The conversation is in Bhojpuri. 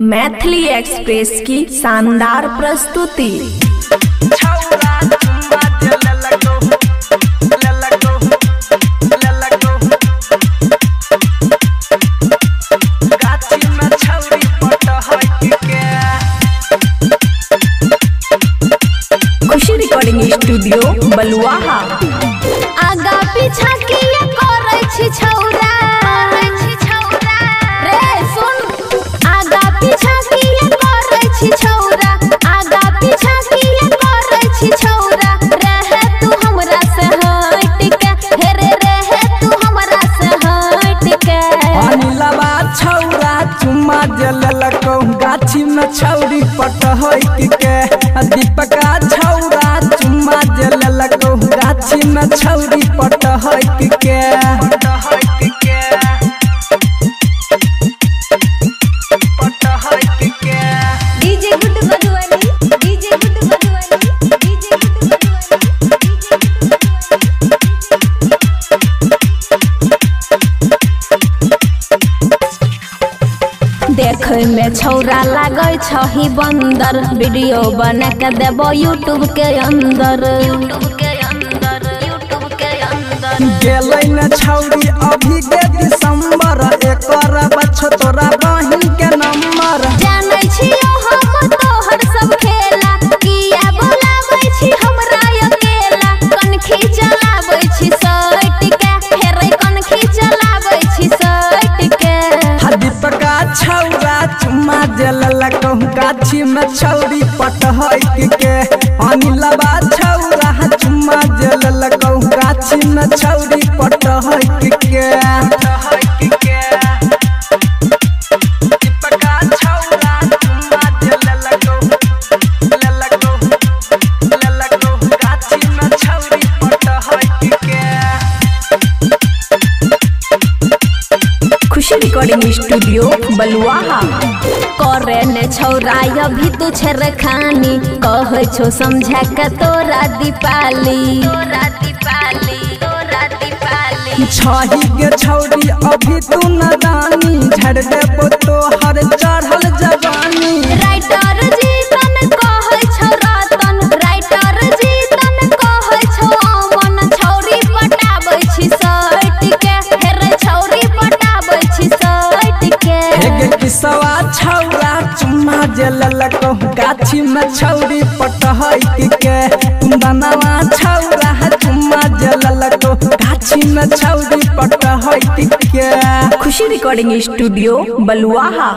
मैथिली एक्सप्रेस की शानदार प्रस्तुति। खुशी रिकॉर्डिंग स्टूडियो बलुआहा। आगा पीछा किया करे छी छौरा रे सुन। आगा पीछा किया करे छी छौरा, आगा पीछा किया करे छी छौरा। रहे तू हमरा से हट के, हे रे रहे तू हमरा से हट के। अनिलवा छौरा चुम्मा जललको गाछी में छौरी पटहट के। दीपका छौरा चुम्मा जललको गाछी में छौरी पटहट के। DJ good Madhubani, DJ good Madhubani, DJ good Madhubani. देखे में छौरा लागे छही बंदर, वीडियो बना के देबो यूट्यूब के अंदर। गेलै न छौरी अभी के दिसंबर, एकर बछ तोरा बहिन के नंबर। जानै छियो हम तोहर सब खेला, किया बोलाबै छी हमरा अकेला। कनखी चलाबै छी सट के, फेर कनखी चलाबै छी सट के। दीपका छौरा चुम्मा जललको गाछी में छौरी पटहट के। अनिलवा छौरा चुम्मा जललको गाछी में छौरी पटहट के। दीपका छौरा चुम्मा जललको गाछी में छौरी पटहट के। खुशी रिकॉर्डिंग स्टूडियो बलुआहा। करे ने छौरा अभी तू छेर खानी, कहे छो समझा के तोरा दीपाली। छही के छौरी अभी तू नदानी, झड़ देबो तोहर चढ़ल जवानी। राइटर जीतन कहै छौ रतन, राइटर जीतन कहै छौ अमन। छौरी पटाबै छी सट के, फेर छौरी पटाबै छी सट के। एक किसवा छौरा चुम्मा जललको गाछी में छौरी पटहट के। कुंदनवा छौरा चुम्मा जललको गाछी में छौरी पटहट के। खुशी रिकॉर्डिंग स्टूडियो बलुआहा।